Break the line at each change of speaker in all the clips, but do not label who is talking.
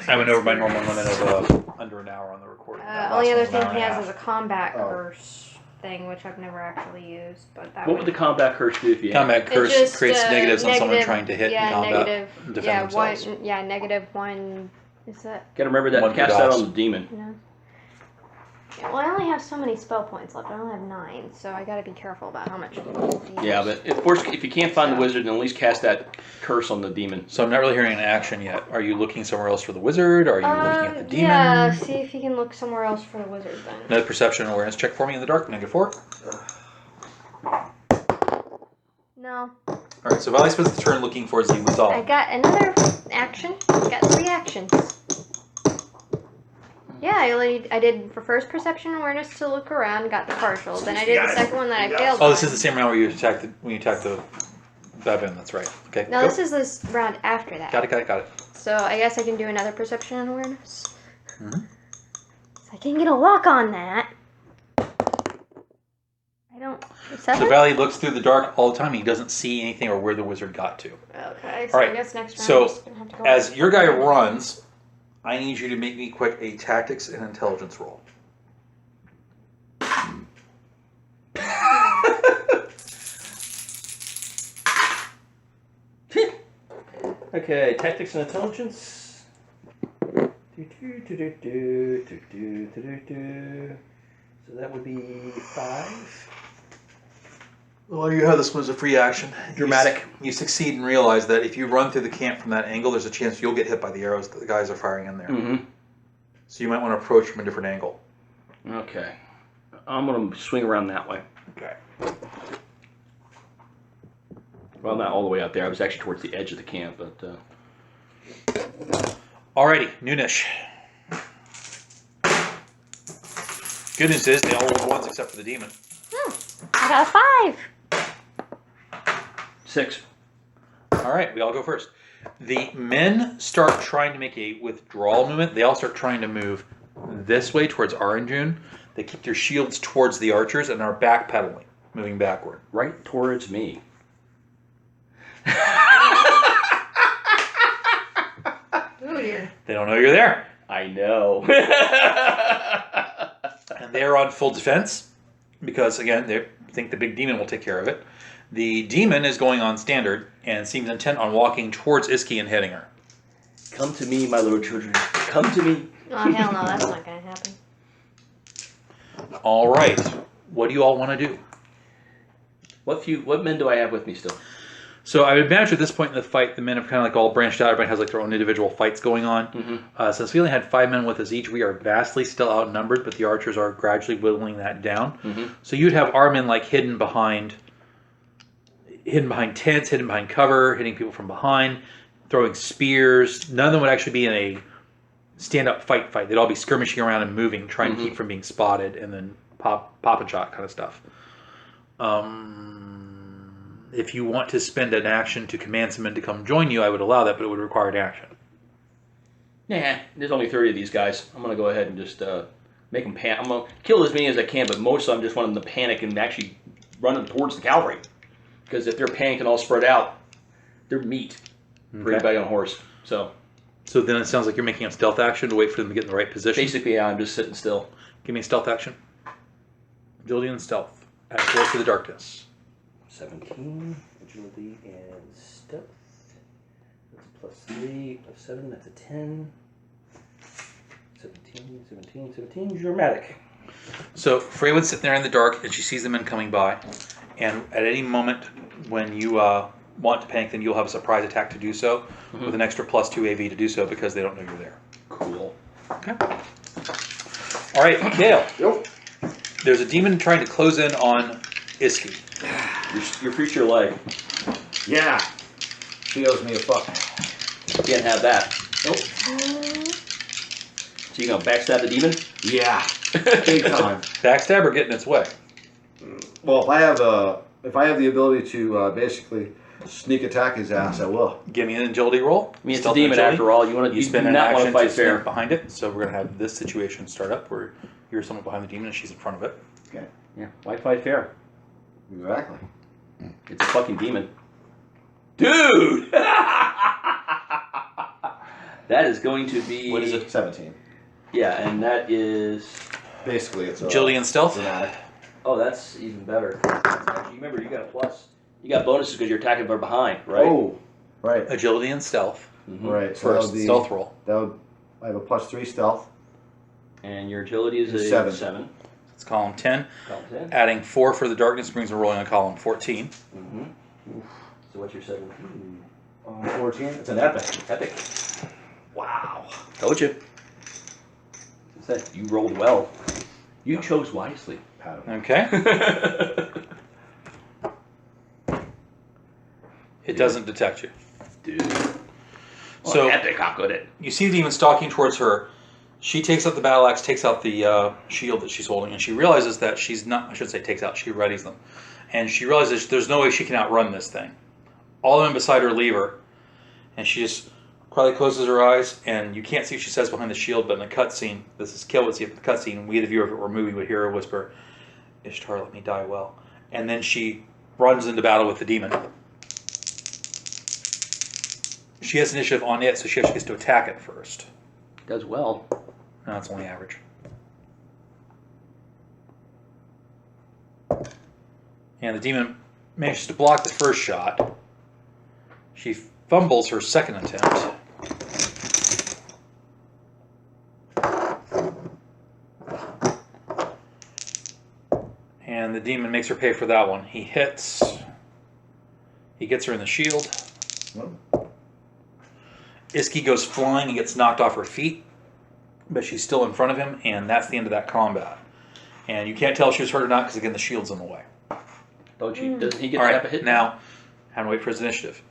I went over my normal limit of under an hour on the recording.
Only other thing he has is a combat curse thing, which I've never actually used. But that
what would the combat curse do if you
combat curse
just,
creates negatives on someone
negative-
trying to hit
yeah,
in combat
negative,
and defend
yeah,
themselves.
one, yeah, -1. Is that?
Gotta remember that.
One
Cast
good
that
odds.
on the demon.
No. Yeah, well, I only have so many spell points left. I only have 9, so I gotta be careful about how much.
Yeah, but if you can't find the wizard, then at least cast that curse on the demon.
So I'm not really hearing an action yet. Are you looking somewhere else for the wizard? Are you looking at the demon?
Yeah, see if you can look somewhere else for the wizard then.
Another perception and awareness check for me in the dark. -4.
No.
Alright, so Valley spends the turn looking for the resolve.
I got another action. Got 3 actions. Yeah, I did for first perception and awareness to look around, got the partial. Then I did the second one that I failed.
Oh, this is the same round where you attacked the Babin, that's right. Okay.
No,
go.
this is this round after that.
Got it.
So I guess I can do another perception and awareness.
Mm-hmm.
So I can get a lock on that. I don't. 7?
So Valley looks through the dark all the time. He doesn't see anything or where the wizard got to.
Okay, so
All right.
I guess next round.
So,
I'm just gonna have to go
As your guy runs, I need you to make me quick a tactics and intelligence roll.
Okay, tactics and intelligence. So that would be 5.
Well, you have this one as a free action.
Dramatic.
You succeed and realize that if you run through the camp from that angle, there's a chance you'll get hit by the arrows that the guys are firing in there.
Mm-hmm.
So you might want to approach from a different angle.
Okay. I'm going to swing around that way.
Okay.
Well, not all the way out there. I was actually towards the edge of the camp, but...
Alrighty, Noonish. Good news is they all rolled 1s except for the demon.
I got a 5.
6.
Alright, we all go first. The men start trying to make a withdrawal movement. They all start trying to move this way towards Aranjun. They keep their shields towards the archers and are backpedaling, moving backward.
Right towards me.
Ooh, dear.
They don't know you're there.
I know.
And they are on full defense because, again, they think the big demon will take care of it. The demon is going on standard and seems intent on walking towards Iski and hitting her.
Come to me, my little children. Come to me.
Oh, hell no, that's not going to happen.
All right. What do you all want to do?
What men do I have with me still?
So I would imagine at this point in the fight, the men have kind of like all branched out. Everybody has like their own individual fights going on.
Mm-hmm.
Since we only had 5 men with us each, we are vastly still outnumbered, but the archers are gradually whittling that down.
Mm-hmm.
So you'd have our men like hidden behind tents, hidden behind cover, hitting people from behind, throwing spears. None of them would actually be in a stand-up fight. They'd all be skirmishing around and moving, trying to keep from being spotted, and then pop and shot kind of stuff. If you want to spend an action to command some men to come join you, I would allow that, but it would require an action.
Nah, there's only 30 of these guys. I'm going to go ahead and just make them panic. I'm going to kill as many as I can, but most of them just want them to panic and actually run them towards the cavalry. Because if they're panicked and all spread out, they're meat for anybody on a horse. So
then it sounds like you're making a stealth action to wait for them to get in the right position.
basically, yeah, I'm just sitting still.
Give me a stealth action. Agility and stealth. Add 4 for the darkness.
17, agility and stealth. That's a +3, +7, that's a 10. 17, dramatic.
So Freywood's sitting there in the dark, and she sees the men coming by. And at any moment when you want to panic, then you'll have a surprise attack to do so, with an extra +2 AV to do so because they don't know you're there.
Cool.
Okay. All right, Dale.
Yep.
There's a demon trying to close in on Iski.
Your future leg.
Yeah. She owes me a fuck.
Can't have that.
Nope.
So you gonna backstab the demon?
Yeah. Big time.
Backstab or get in its way?
Well, if I have the ability to basically sneak attack his ass, I will.
Give me an agility roll.
I mean, it's a
Stealth
demon
agility.
after all. You
You
do
spend an
not want
action
to fight
to stand
fair.
behind it. So we're going to have this situation start up where you're someone behind the demon and she's in front of it.
Okay.
Yeah, why fight fair?
Exactly.
It's a fucking demon. Dude! That is going to be.
What is it?
17.
Yeah, and that is.
Basically, it's a
Agility and stealth.
dramatic.
Oh, that's even better. Actually, remember, you got a plus. You got bonuses because you're attacking from behind, right?
Oh, right.
Agility and stealth.
Mhm.
Right. So that
First
would be,
stealth roll.
I have a +3 stealth.
And your agility is a
Seven.
7.
It's column 10.
Column 10.
Adding 4 for the darkness brings a rolling on column 14.
Mm-hmm. So what's your 7?
14. It's an epic.
Epic.
Wow.
Told you. Said you rolled well. You chose wisely.
Pat him.
Okay. It doesn't detect you.
Dude. Well,
So-
epic, how could it?
You see the demon stalking towards her. She takes out the battle axe, takes out the shield that she's holding, and she realizes that she's not, I should say takes out, she readies them. And she realizes there's no way she can outrun this thing. All the men beside her leave her, and she just quietly closes her eyes, and you can't see what she says behind the shield, but in the cutscene, this is Kill would see it in the cutscene, we the viewer, if it were a movie, would hear her whisper, Ishtar, let me die well. And then she runs into battle with the demon. She has initiative on it, so she actually gets to attack it first.
Does well.
No, it's only average. And the demon manages to block the first shot. She fumbles her second attempt. And the demon makes her pay for that one. He hits. He gets her in the shield. Iski goes flying and gets knocked off her feet, but she's still in front of him, and that's the end of that combat. And you can't tell if she was hurt or not because, again, the shield's in the way.
Don't you? Doesn't he get
All
to
right,
have a hit?
now, have to wait for his initiative.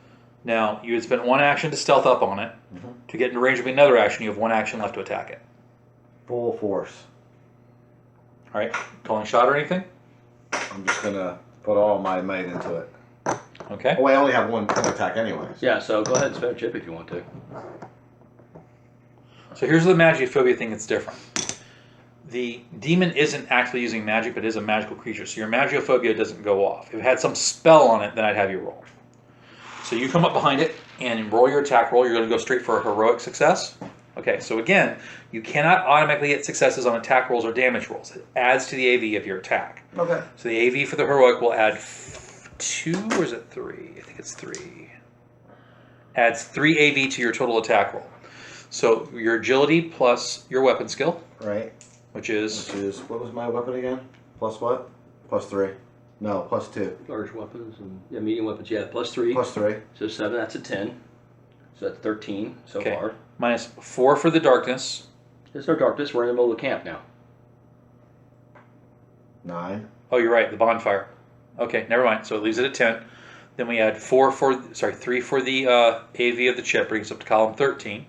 Now, you had spent one action to stealth up on it. To get into range of another action, you have one action left to attack it.
Full force.
All right, calling shot or anything?
I'm just gonna put all my might into it.
Okay.
Oh, I only have one attack anyways.
Yeah, so go ahead and spend a chip if you want to.
So here's the magiophobia thing that's different. The demon isn't actually using magic, but is a magical creature, so your magiophobia doesn't go off. If it had some spell on it, then I'd have you roll. So you come up behind it and roll your attack roll. You're going to go straight for a heroic success. Okay, so again, you cannot automatically get successes on attack rolls or damage rolls. It adds to the AV of your attack.
Okay.
So the AV for the heroic will add 2, or is it 3? I think it's 3. Adds 3 AV to your total attack roll. So your agility plus your weapon skill,
Right.
which is
Which is, what was my weapon again? Plus what? +3. No, +2.
Large weapons and medium weapons. Yeah, +3.
+3.
So 7. That's a 10. So that's 13 so
Okay.
far.
minus 4 for the darkness.
There's no darkness. We're in the middle of the camp now.
9.
Oh, you're right, the bonfire. Okay, never mind. So it leaves it at 10. Then we add 3 for the AV of the chip, brings us up to column 13.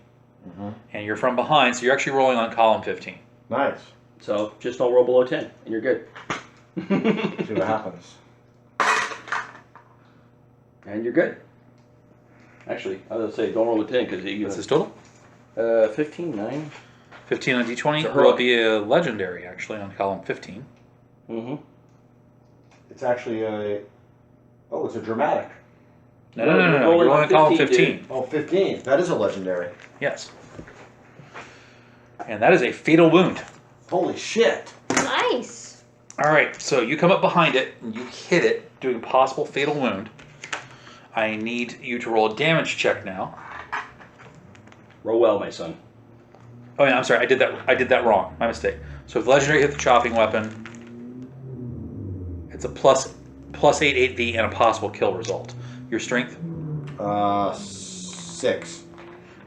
And you're from behind, so you're actually rolling on column 15.
Nice.
So just don't roll below 10, and you're good.
See what happens.
And you're good. Actually, I was going to say don't roll a 10 because
What's this total?
15, 9.
15 on D20.
It's a
Will
heroic.
be a legendary, actually, on column 15.
Mm-hmm.
It's actually a... Oh, it's a dramatic.
No.
You're
You're
rolling
rolling on column
15,
15.
dude.
Oh, 15. That is a legendary.
Yes. And that is a fatal wound.
Holy shit.
Nice.
All right, so you come up behind it and you hit it, doing a possible fatal wound. I need you to roll a damage check now.
Roll well, my son.
Oh yeah, I'm sorry, I did that wrong. My mistake. So if the legendary hit the chopping weapon, it's a plus 8 AV and a possible kill result. Your strength,
6.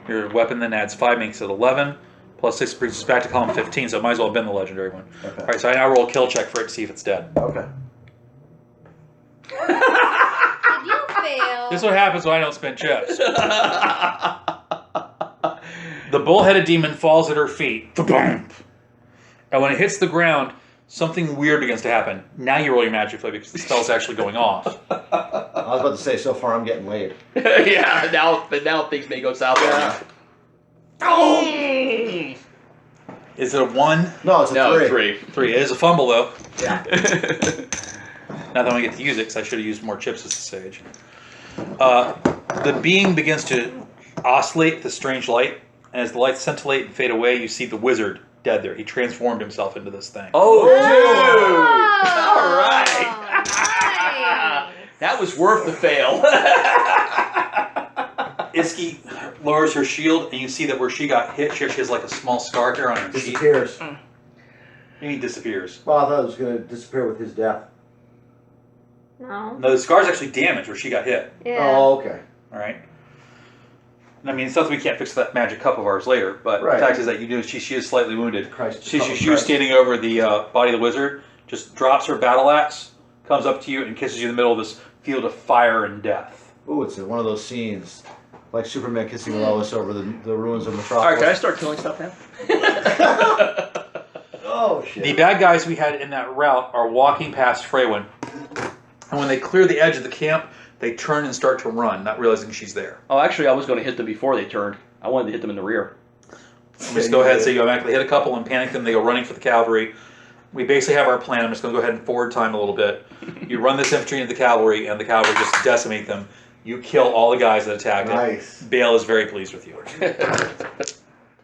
your weapon then adds 5, makes it 11. Plus 6 brings us back to column 15, so it might as well have been the legendary one.
Okay.
All right, so I now roll a kill check for it to see if it's dead.
Okay.
Did you fail?
This is what happens when I don't spend chips. The bullheaded demon falls at her feet. And when it hits the ground, something weird begins to happen. Now you roll your magic flip because the spell's actually going off.
I was about to say, so far I'm getting laid.
Yeah, now things may go south.
Yeah.
Oh!
Is it a 1?
No, it's a
No,
3.
3. It is a fumble, though.
Yeah.
Not that I get to use it because I should have used more chips as a sage. The being begins to oscillate with the strange light, And as the lights scintillate and fade away, you see the wizard dead there. He transformed himself into this thing.
Oh, dude!
Oh,
All right.
nice.
That was worth the fail.
Iski lowers her shield, and you see that where she got hit, she has like a small scar here on her cheek.
Disappears.
And he disappears.
Well, I thought it was going to disappear with his death.
No.
No, the scar's actually damaged where she got hit.
Yeah.
Oh, okay.
All right. I mean, it's not that we can't fix that magic cup of ours later, but
Right.
the fact is that you do. She is slightly wounded.
Christ.
She was standing over the body of the wizard, just drops her battle axe, comes up to you, and kisses you in the middle of this field of fire and death.
Ooh, it's one of those scenes, like Superman kissing Lois over the ruins of
All
Metropolis.
right, can I start killing stuff now?
Oh, shit.
The bad guys we had in that route are walking past Freywin, and when they clear the edge of the camp, they turn and start to run, not realizing she's there.
Oh, actually, I was going to hit them before they turned. I wanted to hit them in the rear.
We just go ahead, so you automatically hit a couple and panic them. They go running for the cavalry. We basically have our plan. I'm just going to go ahead and forward time a little bit. You run this infantry into the cavalry, and the cavalry just decimate them. You kill all the guys that attacked
Nice.
it. Bale is very pleased with you.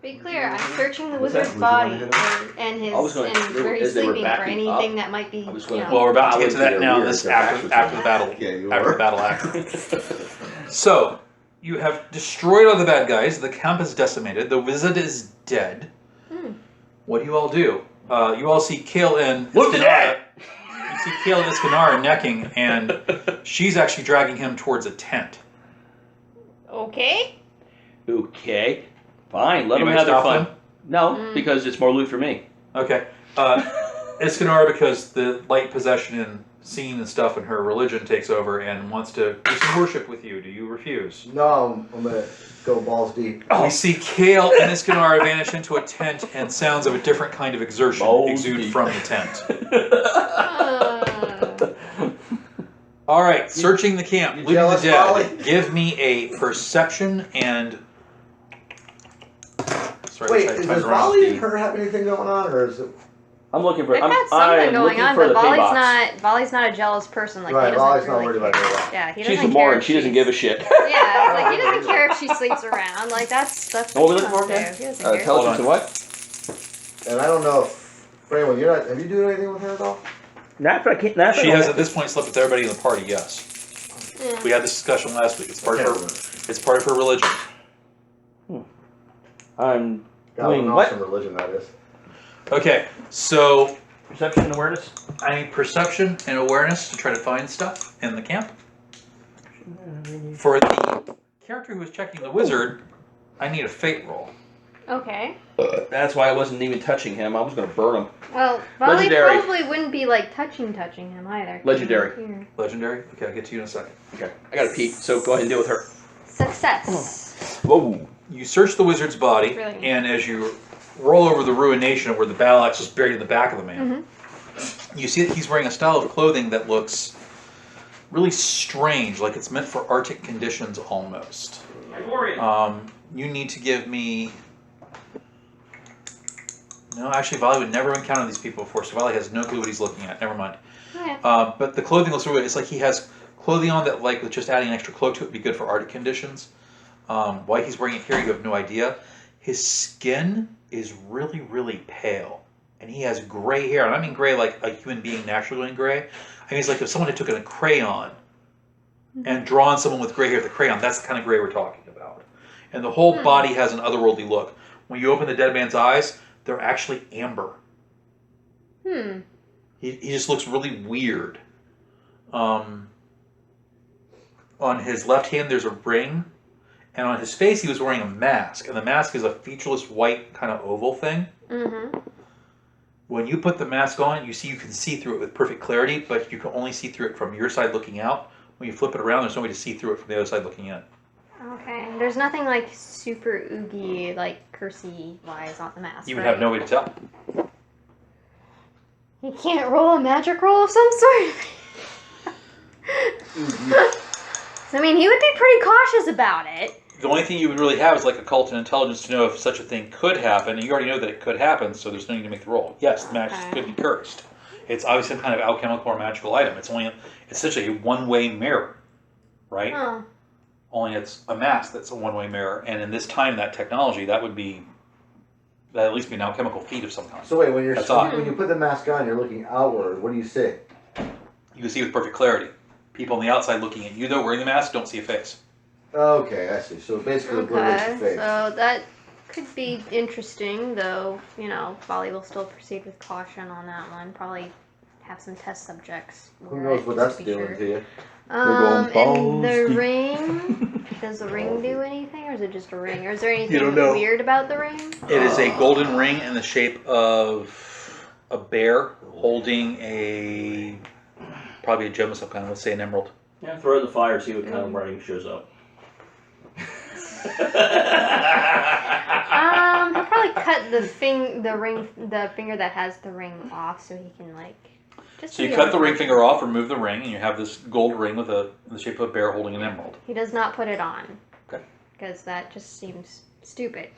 To be clear, I'm searching the
What's that?
wizard's
Would you wanna
body
hit
and his
I was gonna-
and
they were-
where he's
as they were
sleeping for
backing
anything
up,
that might be.
I was
You
gonna-
know.
Well, we're about to
I
get to
went
that
to
now.
their
This
rear,
after
their
after the
backs
battle.
Yeah, you
After
were.
the battle act. So you have destroyed all the bad guys. The camp is decimated. The wizard is dead. What do you all do? You all see Kale and
Look at
Iskanara.
that!
You see Kale and Iskanara necking, and she's actually dragging him towards a tent.
Okay.
Okay, fine. Let
You
them
might
have their
stop
fun.
them?
No, because it's more loot for me.
Okay. Iskanara, because the light possession and seeing and stuff in her religion takes over and wants to do some worship with you. Do you refuse?
No, I'm going to go balls deep.
We see Kale and Iskanara vanish into a tent, and sounds of a different kind of exertion
Balls
exude
deep.
from the tent.
Uh,
All right, searching the camp,
you
looting the
jealous,
dead.
Molly?
Give me a perception and. Sorry,
Wait,
I tried to
does
run off
Volley and
the-
her have anything going on, or is it...
I'm looking for.
I've
I'm,
got something
I'm
going
looking
on,
for
but
the pay
Volley's
box.
not a jealous person. Like
Right,
he doesn't
Volley's not
really
worried about
care.
any of that.
Yeah, he
She's
doesn't
a
care.
moron.
if
She doesn't
she's-
give a shit.
Yeah, it's like he doesn't care if she sleeps around. Like that's.
What were we
what
looking for
he
again?
wants to do. He doesn't care.
Intelligence and what?
And I don't know if... Freeman, you're not... Have you done anything with her at all?
Not if I can't. Not if I
She
don't
has
have
at this point slept with everybody in the party. Yes,
Yeah.
we had this discussion last week. It's part of
Okay.
her. It's part of her religion.
to. I'm
God,
doing
an
what?
awesome religion that is.
Okay, so
Perception and awareness.
I need perception and awareness to try to find stuff in the camp. For the character who was checking the wizard, I need a fate roll.
Okay.
That's why I wasn't even touching him. I was going to burn him.
Well, Volley
Legendary.
probably wouldn't be like touching him either.
Legendary.
Here.
Legendary? Okay, I'll get to you in a second.
Okay, I got to pee. So go ahead and deal with her.
Success.
Whoa.
You search the wizard's body,
Brilliant.
and as you roll over the ruination of where the battle axe was buried in the back of the man, you see that he's wearing a style of clothing that looks really strange, like it's meant for Arctic conditions almost. You need to give me... No, actually, Volley would never encountered these people before, so Volley has no clue what he's looking at. Never mind.
Okay.
But the clothing looks really... It's like he has clothing on that, like, with just adding an extra cloak to it would be good for Arctic conditions. Why he's wearing it here, you have no idea. His skin is really, really pale. And he has gray hair. And I mean gray like a human being naturally going gray. I mean, it's like if someone had taken a crayon and drawn someone with gray hair with a crayon, that's the kind of gray we're talking about. And the whole body has an otherworldly look. When you open the dead man's eyes, they're actually amber. He just looks really weird. On his left hand, there's a ring. And on his face, he was wearing a mask. And the mask is a featureless white kind of oval thing. When you put the mask on, you can see through it with perfect clarity, but you can only see through it from your side looking out. When you flip it around, there's no way to see through it from the other side looking in.
Okay. There's nothing like super oogie, like cursey wise on the mask.
You would
right?
have no way to tell.
You can't roll a magic roll of some sort. I mean, he would be pretty cautious about it.
The only thing you would really have is like occult and intelligence to know if such a thing could happen, and you already know that it could happen, so there's no need to make the roll. Yes, the magic
Okay.
could be cursed. It's obviously some kind of alchemical or magical item. It's only essentially a one-way mirror, right?
Oh.
only it's a mask that's a one-way mirror. And in this time, that technology, that would at least be an alchemical feat of some kind.
So wait, when
That's odd.
when you put the mask on, you're looking outward. What do you see?
You can see with perfect clarity. People on the outside looking at you, though, wearing the mask, don't see a face.
Okay, I see. So basically, obliterates
Okay,
your face.
so that could be interesting, though, Bali will still proceed with caution on that one. Probably have some test subjects.
Who knows what that's doing to you?
And the
balls
ring, does the ring do anything, or is it just a ring? Or is there anything
don't know.
weird about the ring?
It is a golden ring in the shape of a bear holding probably a gem of some kind, let's say an emerald.
Yeah, throw it in the fire, see what kind of writing shows up.
He'll probably cut the finger that has the ring off, so he can just.
So you cut the ring finger off, remove the ring, and you have this gold ring in the shape of a bear holding an emerald.
He does not put it on.
Okay.
Because that just seems stupid.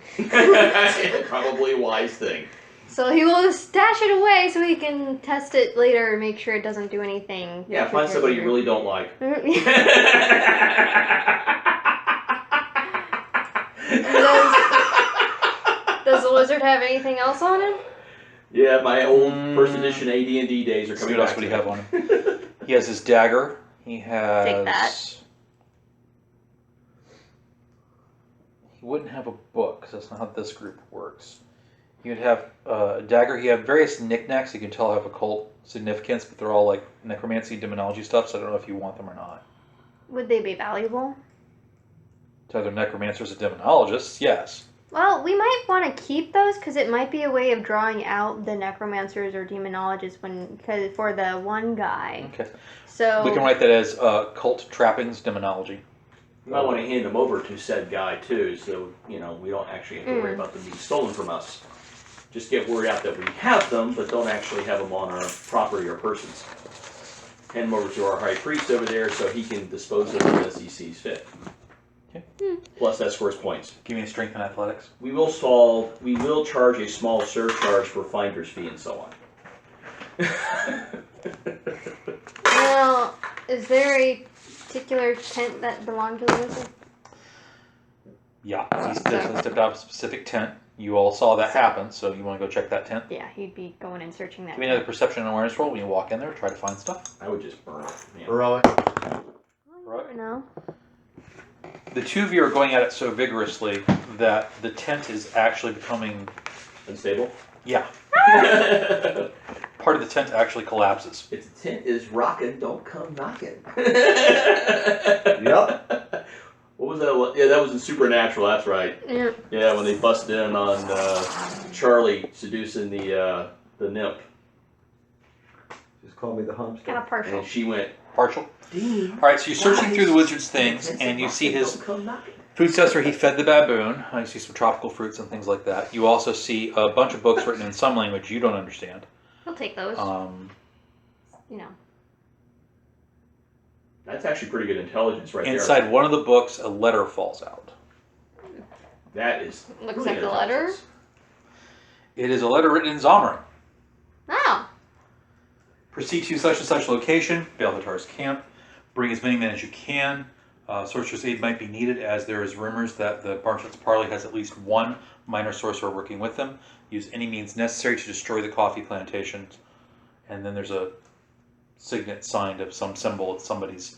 Probably a wise thing.
So he will stash it away so he can test it later and make sure it doesn't do anything.
Yeah, find somebody you really don't like.
Does the wizard have anything else on him?
Yeah, my old first edition AD&D days are
Let's see
coming
what
back.
else would he have on him? He has his dagger. He has.
Take that.
He wouldn't have a book because that's not how this group works. He would have a dagger. He have various knickknacks you can tell have occult significance, but they're all like necromancy, demonology stuff. So I don't know if you want them or not.
Would they be valuable?
To other necromancers and demonologists, yes.
Well, we might want to keep those because it might be a way of drawing out the necromancers or demonologists for the one guy.
Okay.
So
We can write that as cult trappings, demonology.
You might want to hand them over to said guy too, so we don't actually have to worry about them being stolen from us. Just get word out that we have them, but don't actually have them on our property or persons. Hand them over to our high priest over there so he can dispose of them as he sees fit.
Okay.
Plus, that scores points.
Give me a strength and athletics.
We will charge a small surcharge for finder's fee and so on.
Well, is there a particular tent that belonged to the wizard?
Yeah, he's definitely stepped out of a specific tent. You all saw that happen, so you want to go check that tent?
Yeah, he'd be going and searching that.
Give me another perception and awareness roll when you walk in there. Try to find stuff.
I would just burn it. Yeah.
Heroic.
Right. No.
The two of you are going at it so vigorously that the tent is actually becoming...
Unstable?
Yeah. Part of the tent actually collapses.
If the tent is rocking, don't come knocking.
Yep.
What was that? Yeah, that was in Supernatural. That's right.
Yeah.
Yeah, when they busted in on Charlie seducing the nymph,
Just call me the
Kind
Humster.
of partial.
and she went,
Partial.
"Dean,
All right, so you're searching
guys,
through the wizard's
the
things,
tent's
and you see
rocking,
his
don't come knocking."
food stuffs where he fed the baboon. You see some tropical fruits and things like that. You also see a bunch of books written in some language you don't understand.
We'll take those.
That's actually pretty good intelligence right
Inside one of the books, a letter falls out.
there. That is.
Looks
really
like the
good
letter.
intelligence.
It is a letter written in Zamarin.
Oh.
Proceed to such and such location, Balthatar's camp. Bring as many men as you can. Sorcerer's aid might be needed, as there is rumors that the Barnshott's Parley has at least one minor sorcerer working with them. Use any means necessary to destroy the coffee plantations. And then there's a signet signed of some symbol. It's somebody's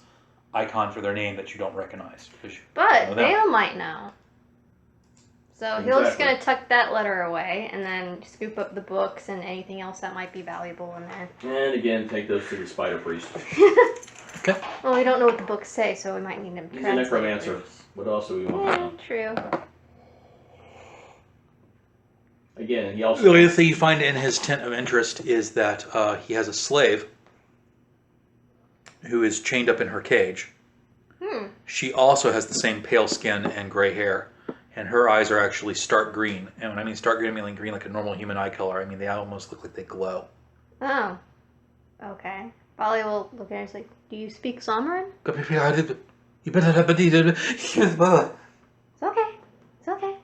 icon for their name that you don't recognize. Because you
But
don't know them.
Dale might know. So he's just
Exactly.
going to tuck that letter away and then scoop up the books and anything else that might be valuable in there.
And again, take those to the spider priest.
Okay.
Well, we don't know what the books say, so we might need them
He's a
translated.
necromancer. What else do we want to
Yeah,
know?
true.
Again, he also.
The only thing you find in his tent of interest is that he has a slave who is chained up in her cage. She also has the same pale skin and gray hair, and her eyes are actually stark green. And when I mean stark green, I mean like green like a normal human eye color. I mean they almost look like they glow.
Oh. Okay. Bali will look at her and say, do you speak Samarin?
You better have
It's okay. It's okay.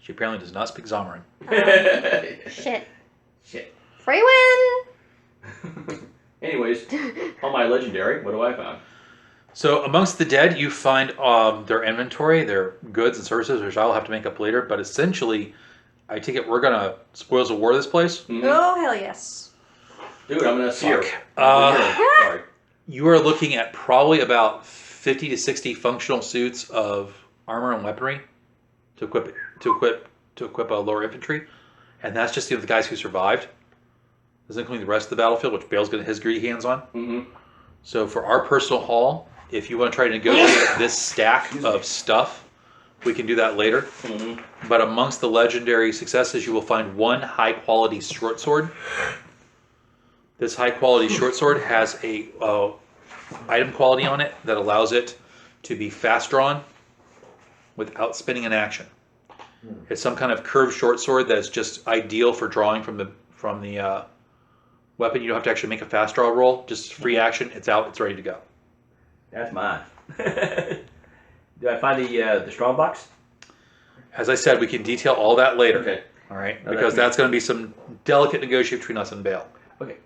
She apparently does not speak Zamarin.
Shit.
Shit.
Freywin!
Anyways, on my legendary, what do I found?
So amongst the dead, you find their inventory, their goods and services, which I'll have to make up later. But essentially, I take it we're gonna spoils of war this place.
Mhm.
Oh hell yes.
Dude, I'm gonna see her.
Fuck.
Sorry.
You are looking at probably about 50 to 60 functional suits of armor and weaponry to equip a lower infantry, and that's just the guys who survived. Doesn't include the rest of the battlefield, which Bale's getting his greedy hands on.
Mm-hmm.
So for our personal haul, if you want to try to negotiate this stack of stuff, we can do that later.
Mm-hmm.
But amongst the legendary successes, you will find one high-quality short sword. This high-quality short sword has a item quality on it that allows it to be fast drawn without spinning in action. It's some kind of curved short sword that's just ideal for drawing from the weapon. You don't have to actually make a fast draw roll. Just free action. It's out. It's ready to go.
That's mine. Do I find the strong box?
As I said, we can detail all that later.
Okay.
All right,
No,
because that's going to be some delicate negotiation between us and Bale.
Okay.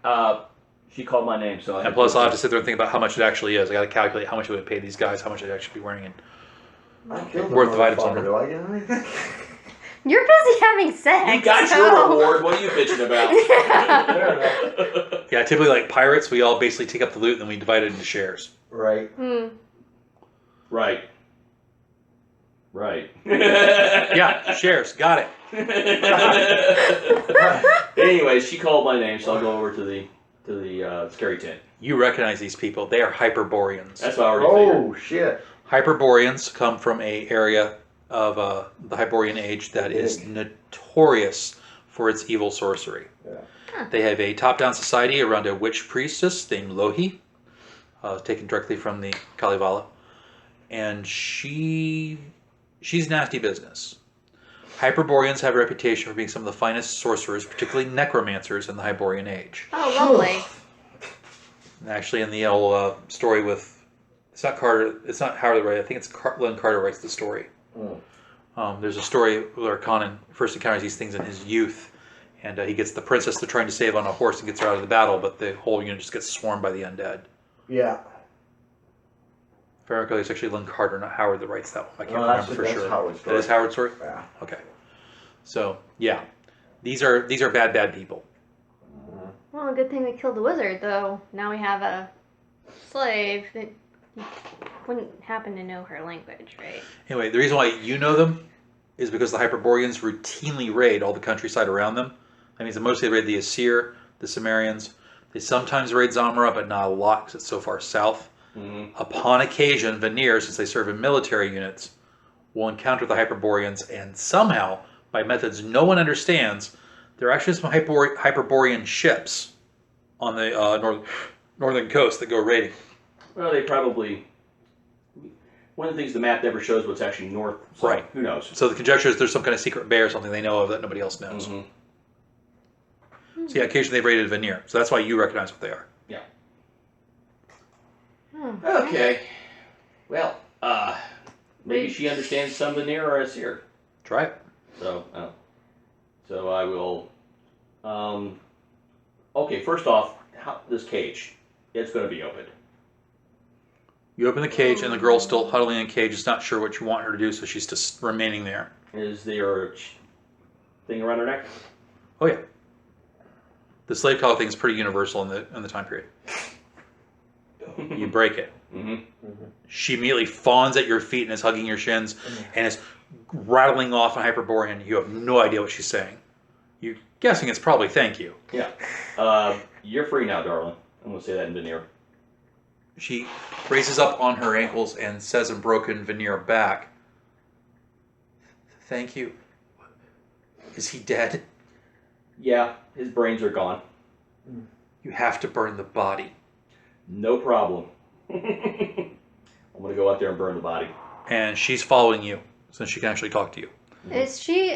She called my name, so.
And plus, I'll have to sit there and think about how much it actually is. I got to calculate how much it would pay these guys, how much they'd actually be wearing, and
I killed the
Worth of items on
motherfucker.
them.
Do I get anything?
You're busy having sex.
You got
so-
your reward. What are you bitching about?
Yeah.
yeah, typically like pirates, we all basically take up the loot and then we divide it into shares.
Right.
Hmm.
Right. Right.
Yeah, shares. Got it.
Anyway, she called my name, so I'll go over to the scary tent.
You recognize these people. They are Hyperboreans.
That's what I already figured.
Oh shit.
Hyperboreans come from a area of the Hyperborean age that is notorious for its evil sorcery.
Yeah.
They have a top-down society around a witch priestess named Lohi, taken directly from the Kalevala, and she's nasty business. Hyperboreans have a reputation for being some of the finest sorcerers, particularly necromancers, in the Hyperborean age.
Oh, lovely.
And actually, in the old story with it's not Howard the Wright. I think it's Len Carter writes the story. There's a story where Conan first encounters these things in his youth, and he gets the princess they're trying to save on a horse and gets her out of the battle, but the whole unit just gets swarmed by the undead.
Yeah.
If I recall, it's actually Len Carter, not Howard, that writes that one. I can't
No,
remember for
that's
sure.
Howard's
That is
story.
Howard's story.
Yeah.
Okay. So yeah, these are bad people.
Well, a good thing we killed the wizard, though. Now we have a slave that wouldn't happen to know her language, right?
Anyway, the reason why you know them is because the Hyperboreans routinely raid all the countryside around them. That means that mostly they raid the Aesir, the Sumerians. They sometimes raid Zamora, but not a lot because it's so far south.
Mm-hmm.
Upon occasion, Vanir, since they serve in military units, will encounter the Hyperboreans, and somehow, by methods no one understands, there are actually some Hyperborean ships on the northern coast that go raiding.
Well, they probably. One of the things the map never shows what's actually north. So
Right.
Who knows?
So the conjecture is there's some kind of secret bay or something they know of that nobody else knows.
Mm-hmm.
So yeah, occasionally they've raided Vanir. So that's why you recognize what they are.
Okay. Well, maybe
Wait.
she understands some Vanir or Aesir.
Try it.
So, so I will. Okay, first off, this cage, it's going to be opened.
You open the cage, and the girl's still huddling in the cage. Is not sure what you want her to do, so she's just remaining there.
Is there a thing around her neck?
Oh yeah. The slave collar thing is pretty universal in the time period. You break it.
Mm-hmm.
She immediately fawns at your feet and is hugging your shins and is rattling off in Hyperborean. You have no idea what she's saying. You're guessing it's probably thank you.
Yeah. You're free now, darling. I'm going to say that in Vanir.
She raises up on her ankles and says in broken Vanir back, "Thank you. Is he dead?
Yeah, his brains are gone.
You have to burn the body."
No problem. I'm going to go out there and burn the body.
And she's following you, so she can actually talk to you.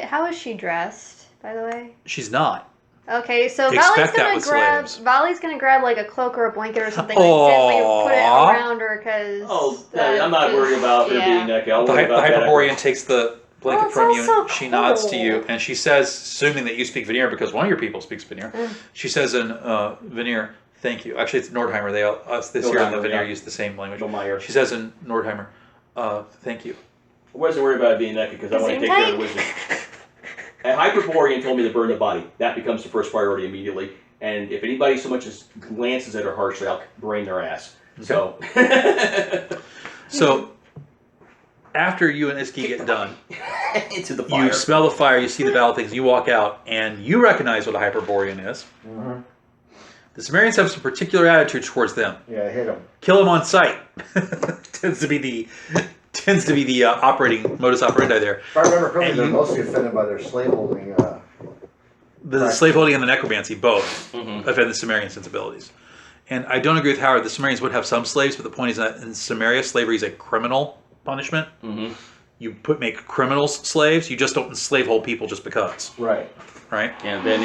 How is she dressed, by the way?
She's not.
Okay, so
Expect that with slaves.
Vali's gonna grab like a cloak or a blanket or something, like gently put it
Aw.
around her because.
Oh, I'm not worried about her being naked. I'll
The
worry about that.
Hyperborean takes the blanket
Oh,
from
it's
you
all
and
so
she nods to
cool.
you and she says, assuming that you speak Vanir because one of your people speaks Vanir, she says in Vanir, Thank you. Actually, it's Nordheimer. Us this year in the
Nordheimer,
veneer
yeah.
use the same language.
Meyer.
She says in Nordheimer, thank you.
I wasn't worried about it being naked because I want to take care of the wizard. A Hyperborean told me to burn the body. That becomes the first priority immediately. And if anybody so much as glances at her harshly, I'll brain their ass. So.
So, after you and Iski get done,
into the fire.
you smell the fire, you see the battle things, you walk out, and you recognize what a Hyperborean is.
Mm-hmm.
The Sumerians have some particular attitude towards them.
Yeah, hit him.
Kill them on sight. tends to be the operating modus operandi there.
If I remember correctly,
And
they're
you-
mostly offended by their slaveholding.
The
Right.
slaveholding and the necromancy both
Mhm.
offend the Sumerian sensibilities. And I don't agree with Howard. The Sumerians would have some slaves, but the point is that in Sumeria, slavery is a criminal punishment.
Mm-hmm.
You make criminals slaves. You just don't enslave whole people just because,
Right.
right?
And then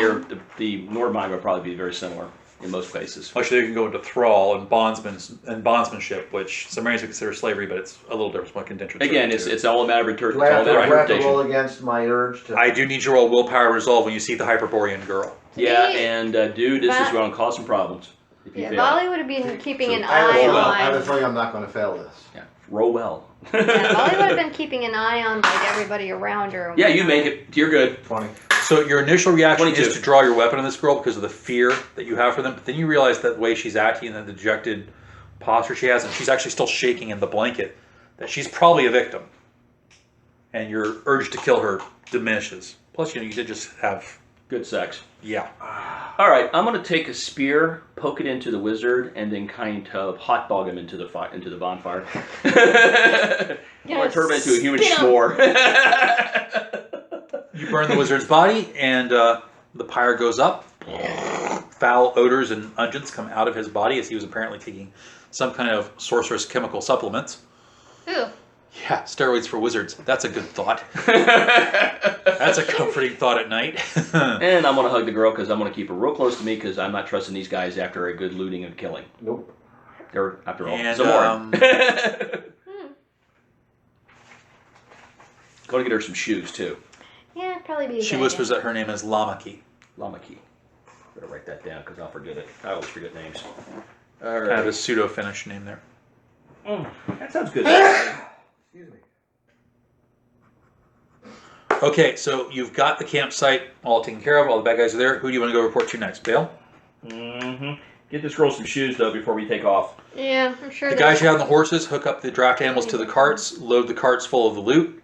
the Nordmine would probably be very similar in most cases.
Actually, you can go into thrall and bondsmanship, which Sumerians would consider slavery, but it's a little different from what indentured
Again,
servitude.
it's all a matter of
Do I
interpretation.
have
All
to,
about
do I have to
interpretation.
roll against my urge to?
I do need you to roll willpower resolve when you see the Hyperborean girl.
Yeah,
Me-
and dude, this is
That-
going to cause some problems if you
Yeah,
fail.
Volley would have been keeping an
I have a
eye
feeling- I have a
on.
feeling I'm not going to fail this.
Yeah, roll well.
Yeah, Volley would have been keeping an eye on like everybody around her.
Yeah, you make it. You're good.
20.
So your initial reaction
22.
is to draw your weapon on this girl because of the fear that you have for them, but then you realize that the way she's acting and the dejected posture she has, and she's actually still shaking in the blanket, that she's probably a victim. And your urge to kill her diminishes. Plus, you did just have,
Good sex.
yeah.
All right, I'm going to take a spear, poke it into the wizard, and then kind of hot dog him into the bonfire. I'm going to turn him into a human
spin 'em.
s'more.
You burn the wizard's body, and the pyre goes up. Foul odors and unguents come out of his body as he was apparently taking some kind of sorcerous chemical supplements.
Ooh.
Yeah, steroids for wizards. That's a good thought. That's a comforting thought at night.
And I'm going to hug the girl because I'm going to keep her real close to me because I'm not trusting these guys after a good looting and killing.
Nope.
They're, after all,
And,
Zamoran. Going to get her some shoes, too.
Yeah, it'd probably be. A
She
good
whispers
idea.
that her name is Lamaki.
Lamaki. Better write that down because I'll forget it. I always forget names. All
Kind of a
right.
pseudo-Finnish name there.
That sounds good.
Excuse me.
Okay, so you've got the campsite all taken care of. All the bad guys are there. Who do you want to go report to next? Bale?
Mm-hmm. Get this girl some shoes, though, before we take off.
Yeah, I'm sure.
The
there's-
guys you have on the horses hook up the draft animals to the carts, load the carts full of the loot,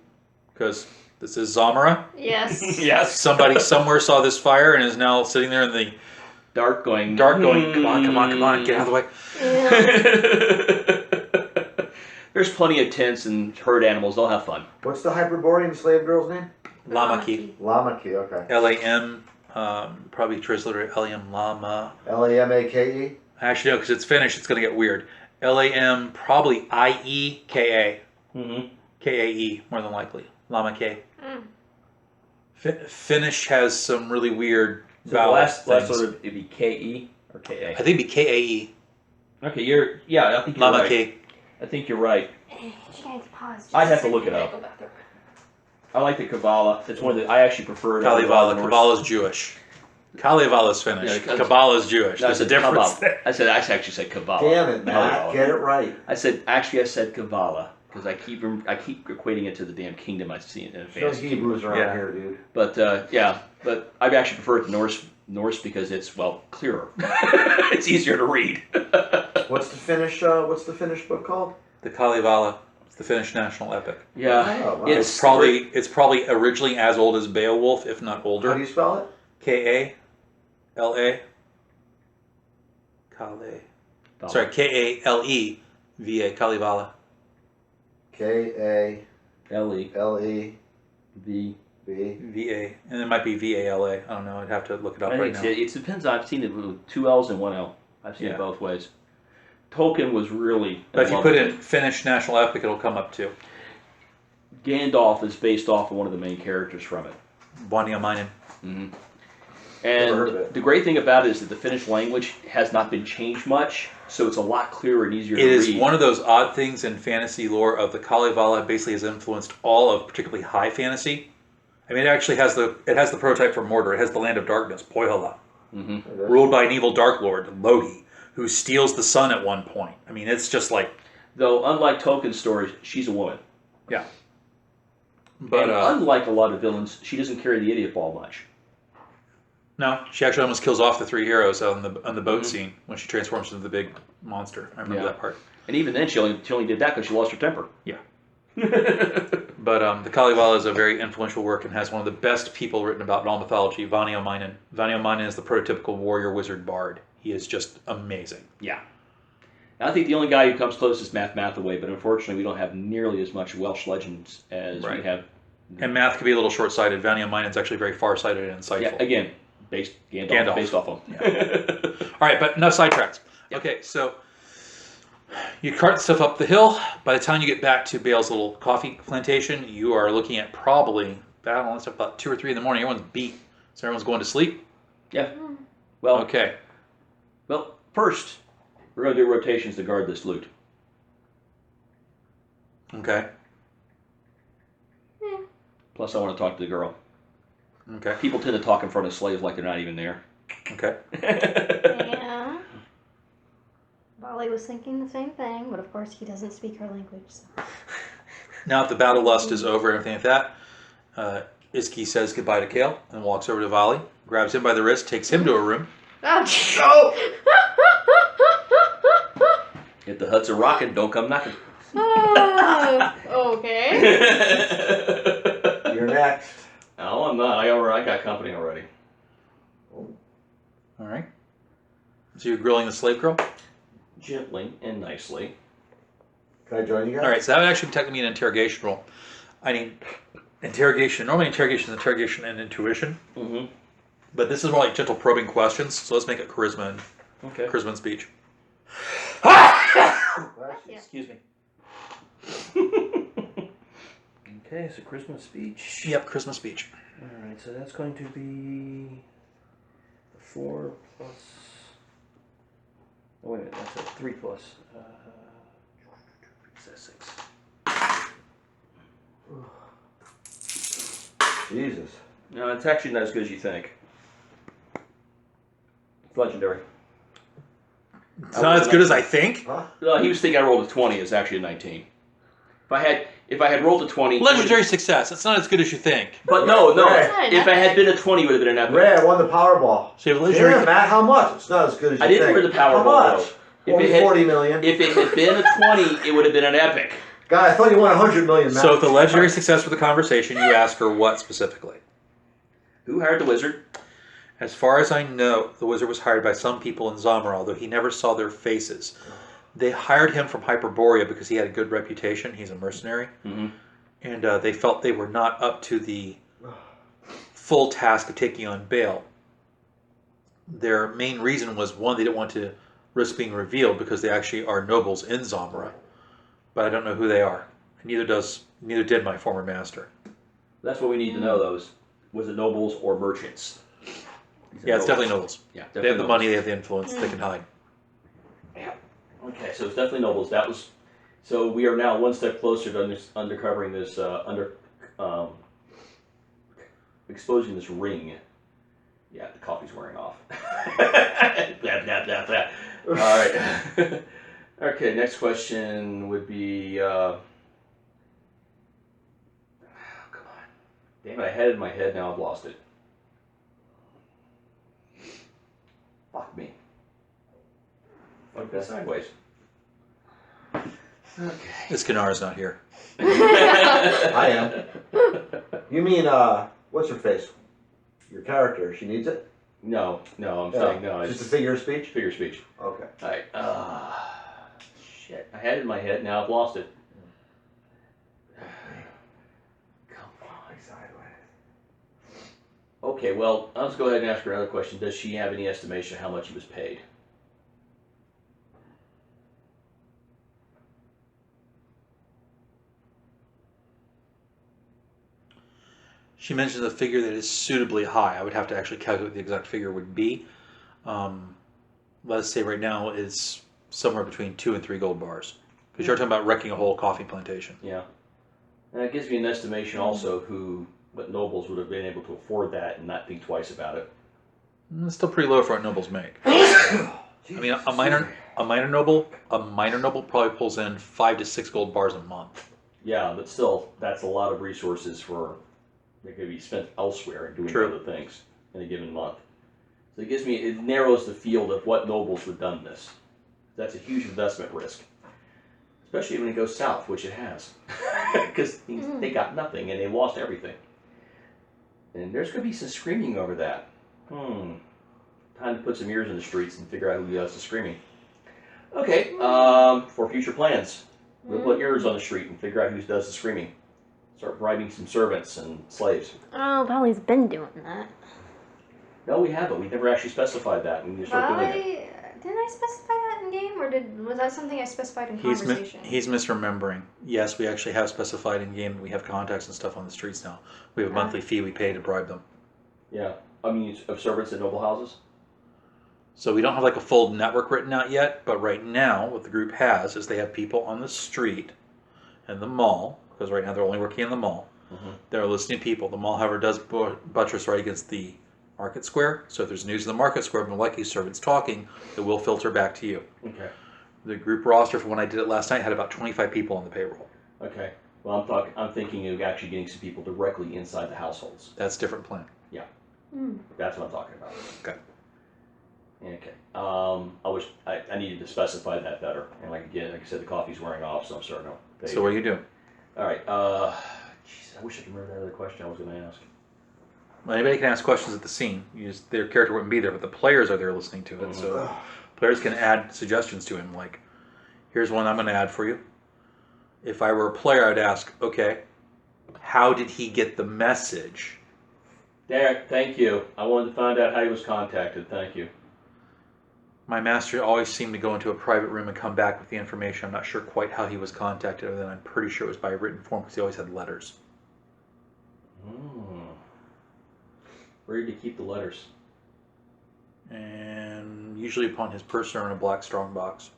because this is Zamora.
Yes.
Yes.
Somebody somewhere saw this fire and is now sitting there in the
Dark going.
dark going, come on, come on, come on, get out of the way.
Yeah.
There's plenty of tents and herd animals. They'll have fun.
What's the Hyperborean slave girl's name?
Lamaki.
Lamaki, okay.
L-A-M, probably transliterated L-A-M, Lama.
Lamake?
Actually, no, because it's Finnish, it's going to get weird. L-A-M, probably I-E-K-A.
Mm-hmm.
K-A-E, more than likely. Lamake.
Mm.
Finnish has some really weird
So the
vowel
last
things.
sort of, it'd be K-E or K-A.
I think it'd be K-A-E.
Okay, I think you're right.
Lamake.
I think you're right.
You guys pause. just
I'd
a
have to
second.
look it
I
up.
go bathroom.
I like the Kabbalah. That's one that I actually prefer. to
Kalevala.
Norse.
Kabbalah's Jewish. Kalevala's Finnish.
Yeah, 'cause-
Kabbalah's Jewish.
No, I
There's a
said
difference
Kabbalah.
there.
I actually said Kabbalah.
Damn it, Matt.
Kabbalah.
Get it right.
I said Kabbalah because I keep equating it to the damn kingdom I see in
No
fantasy.
Hebrews around
Yeah.
here, dude.
But but I actually prefer it to Norse because it's clearer. It's easier to read.
What's the Finnish book called?
The Kalevala. It's the Finnish national epic.
Yeah,
Oh, wow.
It's probably originally as old as Beowulf, if not
How do
older.
you spell it?
K-A-L-A. Sorry, K-A-L-E-V-A. Kalevala.
K-A-L-E-V.
L-E-V.
V-A. And it might be V-A-L-A. I don't know. I'd have to look it up
I
right
think
now.
it depends. I've seen it with 2 L's and 1 L. I've seen
Yeah.
it both ways. Tolkien was really.
But if you
love
put
it.
in Finnish national epic, it'll come up too.
Gandalf is based off of one of the main characters from it.
Vaniamainen.
Mm-hmm.
Never heard of
And
it.
the great thing about it is that the Finnish language has not been changed much, so it's a lot clearer and easier
It
to
is
read.
one of those odd things in fantasy lore of the Kalevala basically has influenced all of particularly high fantasy. I mean, it actually has the prototype for Mordor. It has the Land of Darkness, Pohjola,
Mm-hmm.
ruled by an evil Dark Lord, Logi, who steals the sun at one point. I mean, it's just like,
Though, unlike Tolkien's stories, she's a woman.
yeah. But
And unlike a lot of villains, she doesn't carry the idiot ball much.
no, she actually almost kills off the 3 heroes on the boat
Mhm.
scene when she transforms into the big monster. I remember
Yeah.
that part.
And even then, she only did that because she lost her temper.
Yeah.
Yeah.
But the Kalevala is a very influential work and has one of the best people written about in all mythology, Vaniomainen. Vaniomainen is the prototypical warrior wizard bard. He is just amazing.
I think the only guy who comes close is Math Mathaway, but unfortunately, we don't have nearly as much Welsh legends as we
Right.
have.
And math can be a little short-sighted. Vaniomainen is actually very far-sighted and insightful.
Yeah, again, Gandalf.
Gandalf.
Based off him.
All right, but enough sidetracks.
Yeah.
Okay, so you cart stuff up the hill. By the time you get back to Bale's little coffee plantation, you are looking at probably, I don't know, it's about 2 or 3 in the morning. Everyone's beat, so everyone's going to sleep.
Yeah. Well,
Okay.
well, first, we're going to do rotations to guard this loot.
Okay.
Plus, I want to talk to the girl.
Okay.
People tend to talk in front of slaves like they're not even there.
Okay.
Yeah. Bali was thinking the same thing, but of course he doesn't speak her language. So.
Now that the battle lust is over and everything like that, Iski says goodbye to Kale and walks over to Vali, grabs him by the wrist, takes him to a room.
Oh,
If the huts are rocking, don't come knocking.
okay.
You're next.
No, I'm not. I got company already.
All right. So you're grilling the slave girl?
Gently and nicely.
Can I join you guys?
All right, so that would actually technically be an interrogation role. I mean, interrogation. Normally, interrogation is interrogation and intuition,
Mm-hmm.
but this is more like gentle probing questions. So let's make it charisma and
Okay.
charisma and speech. Excuse me.
Okay, so Christmas speech.
Yep, charisma speech.
All right, so that's going to be 4 plus. Oh, wait a minute, that's a 3 plus. That's 6.
Jesus.
No, it's actually not as good as you think. It's legendary.
It's not as good as I think.
Huh?
He was thinking I rolled a 20. It's actually a 19. If I had rolled a 20.
Legendary success. It's not as good as you think.
But no.
Right.
If I had been a 20, it would have been an epic.
Ray, I won the Powerball.
So you have legendary.
Yeah, Matt, how much? It's not as good as you
I didn't
think.
win the Powerball,
How much?
though.
Only 40 million.
If it had been a 20, it would have been an epic.
God, I thought you won 100 million, Matt.
So with the legendary success for the conversation, you ask her what specifically.
Who hired the wizard?
As far as I know, the wizard was hired by some people in Zamora, although he never saw their faces. They hired him from Hyperborea because he had a good reputation. He's a mercenary.
Mm-hmm.
And they felt they were not up to the full task of taking on Bale. Their main reason was, one, they didn't want to risk being revealed because they actually are nobles in Zamora. But I don't know who they are. Neither did my former master.
That's what we need to know, those. Was it nobles or merchants?
Yeah, it's definitely nobles.
Yeah,
They
definitely
have the
nobles.
money, they have the influence, they can hide.
Okay, so it's definitely nobles. That was. So we are now one step closer to uncovering this, exposing this ring. Yeah, the coffee's wearing off. Blah, blah, blah, blah. All right. Okay, next question would be. Come on. Damn it, I had it in my head, now I've lost it. Fuck me. Fuck that sideways. Okay.
Iskanar's not here.
I am. You mean, what's her face? Your character, she needs it?
No, I'm saying no.
Just a
It's
figure of speech?
figure of speech.
Okay.
Alright, shit. I had it in my head, now I've lost it. Come on.
Sideways.
Okay, well, let's go ahead and ask her another question. Does she have any estimation of how much he was paid?
She mentions a figure that is suitably high. I would have to actually calculate what the exact figure would be. Let's say right now it's somewhere between 2 and 3 gold bars. Because you're talking about wrecking a whole coffee plantation.
Yeah. And that gives me an estimation also what nobles would have been able to afford that and not think twice about it.
It's still pretty low for what nobles make. I mean, a minor noble probably pulls in 5 to 6 gold bars a month.
Yeah, but still, that's a lot of resources that could be spent elsewhere and doing
True.
other things in a given month. So it narrows the field of what nobles would done this. That's a huge investment risk, especially when it goes south, which it has, because they got nothing and they lost everything. And there's going to be some screaming over that. Time to put some ears in the streets and figure out who does the screaming. Okay, for future plans, we'll put ears on the street and figure out who does the screaming. Start bribing some servants and slaves.
Oh, Valley's been doing that.
No, we haven't. We never actually specified that. We need to start doing it.
Valley, didn't I specify that in game, or was that something I specified in conversation?
He's misremembering. Yes, we actually have specified in game that we have contacts and stuff on the streets now. We have a monthly fee we pay to bribe them.
Yeah, I mean, of servants in noble houses.
So we don't have like a full network written out yet, but right now what the group has is they have people on the street and the mall, because right now they're only working in the mall. They're listening to people. The mall, however, does buttress right against the market square. So if there's news in the market square, more likely servants talking, it will filter back to you.
Okay.
The group roster for when I did it last night had about 25 people on the payroll.
Okay. Well, I'm thinking of actually getting some people directly inside the households.
That's a different plan.
Yeah. That's what I'm talking about.
Okay.
Okay. I needed to specify that better. And like I said, the coffee's wearing off, so I'm starting to.
So what do you do?
All right. Jeez, I wish I could remember that other question I was going to ask.
Well, anybody can ask questions at the scene. Their character wouldn't be there, but the players are there listening to it. So players can add suggestions to him, like, here's one I'm going to add for you. If I were a player, I'd ask, okay, how did he get the message?
Derek, thank you. I wanted to find out how he was contacted. Thank you.
My master always seemed to go into a private room and come back with the information. I'm not sure quite how he was contacted, other than I'm pretty sure it was by written form because he always had letters.
Where did he keep the letters?
And usually upon his person or in a black strong box.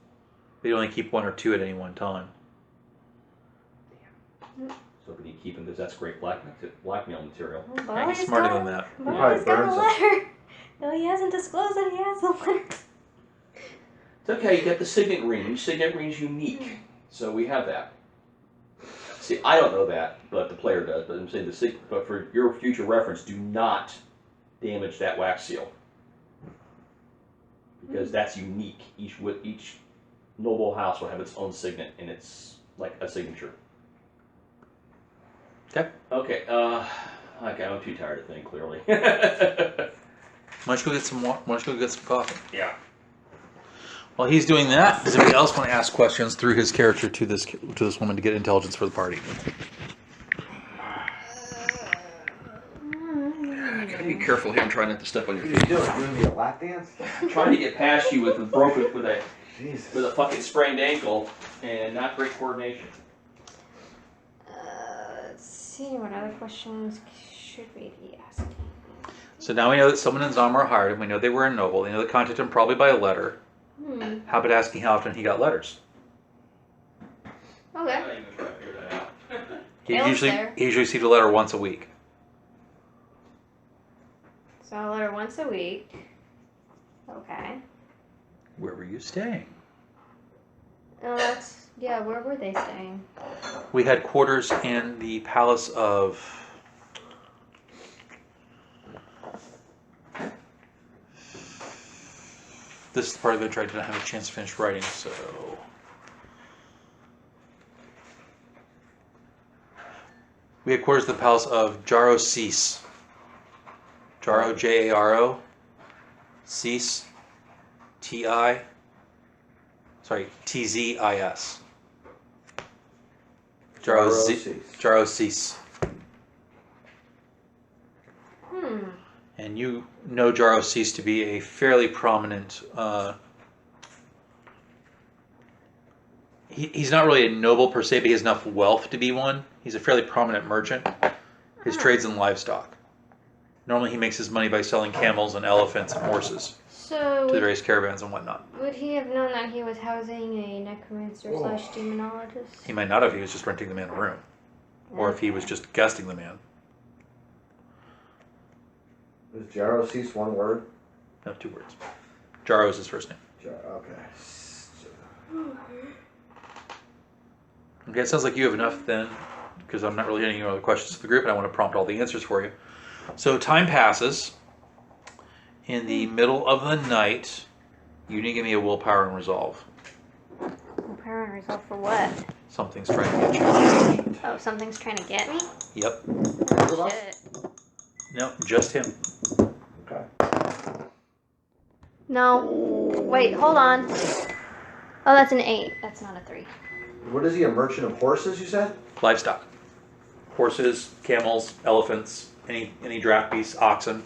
They'd only keep 1 or 2 at any one time.
So can you keep them because that's great blackmail material.
Yeah, he's smarter than that.
Valley's got a letter. No, he hasn't disclosed that he has a letter.
It's okay, you get the signet ring. Each signet ring is unique. So we have that. See, I don't know that, but the player does. But I'm saying but for your future reference, do not damage that wax seal. Because that's unique. Each noble house will have its own signet, and it's like a signature.
Okay.
Okay, I'm too tired to think, clearly.
Why don't you go get some water? Why don't you go get some coffee?
Yeah.
While he's doing that, does anybody else want to ask questions through his character to this woman to get intelligence for the party?
I gotta be careful here. I'm trying not to step on your
What are
feet.
you doing? Doing me a lap dance?
I'm trying to get past you with a
Jesus.
with a fucking sprained ankle and not great coordination.
Let's see, what other questions should we be asking?
So now we know that someone in Zama are hired, and we know they were a noble. They know they contacted him probably by a letter. How about asking how often he got letters?
Okay.
I'm not even trying to figure that out.
He
Caleb's
usually
there.
received a letter once a week.
So a letter once a week. Okay.
Where were you staying?
Yeah, where were they staying?
We had quarters in the palace of. This is the part of the intro I didn't have a chance to finish writing, so. We had quarters in the palace of Jaro Cease. Jaro, Jaro. Cease. T-I. Sorry, T-Z-I-S. Jaro Cease. And you know Jaro Cease to be a fairly prominent. He's not really a noble per se, but he has enough wealth to be one. He's a fairly prominent merchant. His trade's in livestock. Normally, he makes his money by selling camels and elephants and horses
So
to the various caravans and whatnot.
would he have known that he was housing a necromancer / demonologist?
He might not have. He was just renting the man a room, or if he was just guesting the man.
Is Jaro Cease one word?
No, 2 words. Jaro is his first name.
Okay.
Okay, it sounds like you have enough then, because I'm not really getting any other questions to the group, and I want to prompt all the answers for you. So time passes. In the middle of the night, you need to give me a willpower and resolve.
Willpower and resolve for what?
Something's trying to get you.
Oh, something's trying to get me?
Yep.
Oh, shit.
No, just him.
Okay.
No. Wait, hold on. Oh, that's an 8. That's not a 3.
What is he, a merchant of horses, you said?
Livestock. Horses, camels, elephants, any draft beasts, oxen.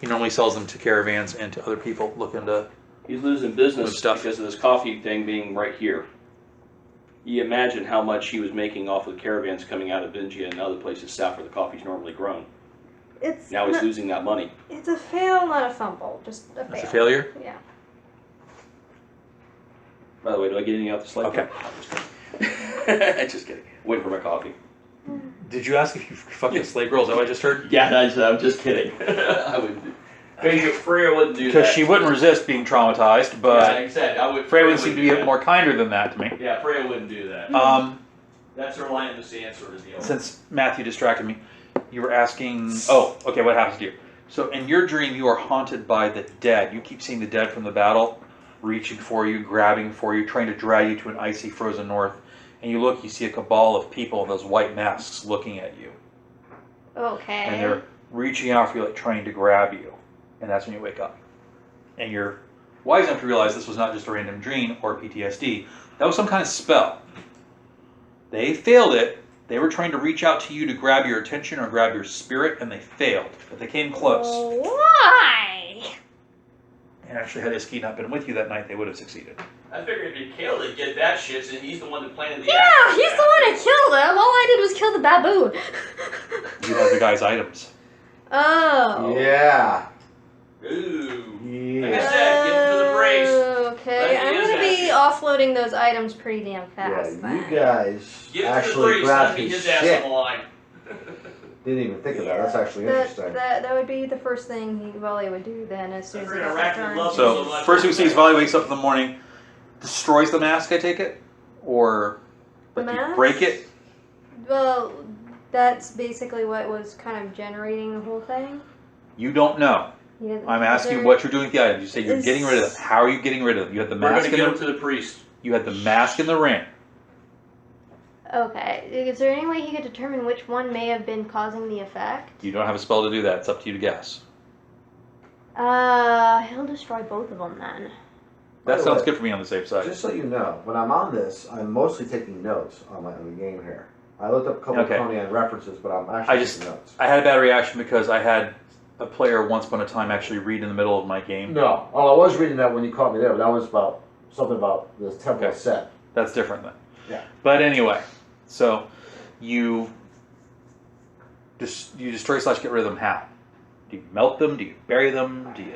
He normally sells them to caravans and to other people looking to...
He's losing business
Stuff.
because of this coffee thing being right here. You imagine how much he was making off of caravans coming out of Bingia and other places south where the coffee's normally grown.
It's
Now he's losing that money.
It's a fail, not a fumble. Just a fail.
That's a failure?
Yeah.
By the way, do I get any off the slate?
Okay.
Just kidding. Waiting for my coffee.
Did you ask if you fucking slave girl? Is that what I just heard?
Yeah, I'm just kidding. I wouldn't do. Freya wouldn't do that.
Because she wouldn't resist being traumatized,
Yeah,
but
like I said, I would.
Freya would seem to be
do
a bit more kinder than that to me.
Yeah, Freya wouldn't do that. That's her line in the sand sort of deal.
Since Matthew distracted me, you were asking, oh, okay, what happens to you? So in your dream, you are haunted by the dead. You keep seeing the dead from the battle, reaching for you, grabbing for you, trying to drag you to an icy frozen north. And you look, you see a cabal of people in those white masks looking at you.
Okay.
And they're reaching out for you, like trying to grab you. And that's when you wake up. And you're wise enough to realize this was not just a random dream or PTSD. That was some kind of spell. They failed it. They were trying to reach out to you to grab your attention or grab your spirit, and they failed. But they came close.
Why?
And actually, had Iski not been with you that night, they would have succeeded.
I figured if Mikhail did get that shit, since he's the one that planted the
Yeah, he's the one that killed him. All I did was kill the baboon.
You have the guy's items.
Oh.
Yeah.
Ooh.
Yeah.
Like I said, give him to the brace.
Okay,
Let
I'm
me
gonna
use
be offloading those items pretty damn fast.
Yeah,
then.
you guys
Give him to the
actually
priest,
grabbed
let me
his
his ass
shit.
on the line.
Didn't even think of that. That's actually
That,
interesting.
that would be the first thing Volley would do then as soon as he
Freaking
got
Arachnid
returned.
loves
So,
so much.
first we see is Volley wakes up in the morning, destroys the mask, I take it? Or
The
like you
mask?
break it?
Well, that's basically what was kind of generating the whole thing.
You don't know.
He didn't-
I'm asking you
there-
what you're doing with the items. You say you're
Is-
getting rid of them. How are you getting rid of them? You had the
We're
mask
gonna
in
give him
the,
to the priest.
you had the mask in the ring.
Okay, is there any way he could determine which one may have been causing the effect?
You don't have a spell to do that. It's up to you to guess.
He'll destroy both of them then.
By
That
the
sounds
way,
good for me on the safe side.
Just so you know, when I'm on this, I'm mostly taking notes on the game here. I looked up a couple
Okay.
of Conan references, but I'm actually
I just-
taking notes.
I had a bad reaction because I had a player once upon a time actually read in the middle of my game.
No. Oh, I was reading that when you caught me there, but that was about something about the temple
Okay.
set.
That's different then.
Yeah.
But anyway, so you destroy / get rid of them how? Do you melt them? Do you bury them? Do you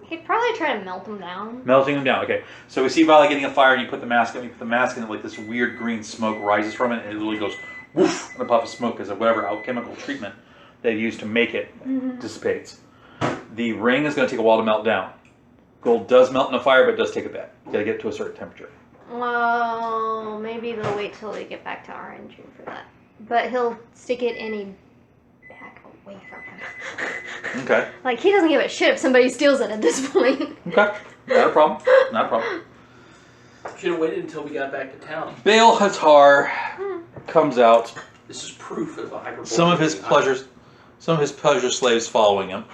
He'd probably try to melt them down.
melting them down? Okay. So we see Violet getting a fire, and you put the mask on. You put the mask in, and like this weird green smoke rises from it, and it literally goes woof, and a puff of smoke because of whatever alchemical treatment they used to make it dissipates. The ring is going to take a while to melt down. Gold does melt in a fire, but it does take a bit. You got to get to a certain temperature.
Well, maybe they'll wait till they get back to our engine for that. But he'll stick it any back away from him.
Okay.
Like, he doesn't give a shit if somebody steals it at this point.
Okay. Not a problem. Not a problem.
Should have waited until we got back to town.
Baal Hatar comes out.
This is proof of a hyperbole.
Some of his pleasure slaves following him.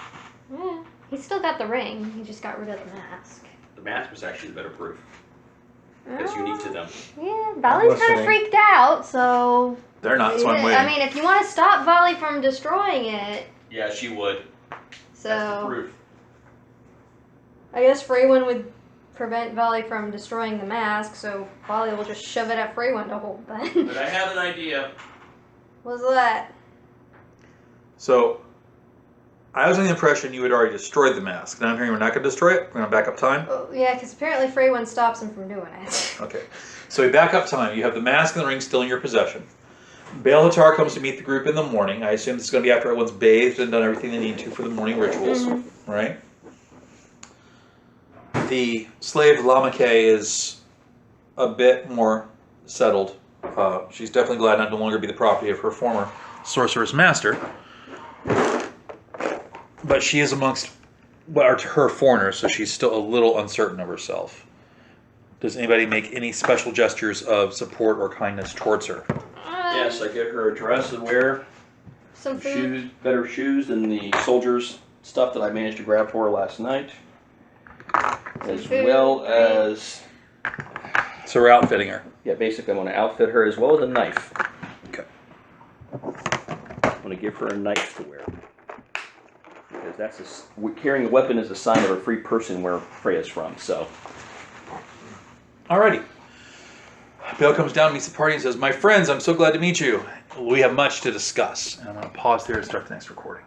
Yeah, he's still got the ring. He just got rid of the mask.
The mask was actually the better proof. That's unique to them.
Yeah, Valley's kind of
listening.
freaked out, so...
They're not, so I'm waiting.
I mean, if you want to stop Volley from destroying it,
Yeah, she would. That's the
so...
proof.
I guess Freywin would prevent Volley from destroying the mask, so Volley will just shove it at Freywin to hold then.
But I have an idea.
What's that?
So, I was under the impression you had already destroyed the mask. Now I'm hearing we're not going to destroy it. We're going to back up time.
Oh, yeah, because apparently Freywin stops him from doing it.
Okay. So we back up time. You have the mask and the ring still in your possession. Baal Hatar comes to meet the group in the morning. I assume this is going to be after everyone's bathed and done everything they need to for the morning rituals, right? the slave Lamake is a bit more settled. She's definitely glad not to no longer be the property of her former sorceress master. But she is amongst her foreigners, so she's still a little uncertain of herself. Does anybody make any special gestures of support or kindness towards her?
Yes, I get her a dress and wear
Some food.
shoes, better shoes than the soldiers' stuff that I managed to grab for her last night, as
food,
well
right?
as
So we're outfitting her.
yeah, basically I want to outfit her as well as a knife.
Okay.
I want to give her a knife to wear because that's carrying a weapon is a sign of a free person where Freya's from. So.
Alrighty. Bill comes down, meets the party, and says, "My friends, I'm so glad to meet you. We have much to discuss." And I'm going to pause there and start the next recording.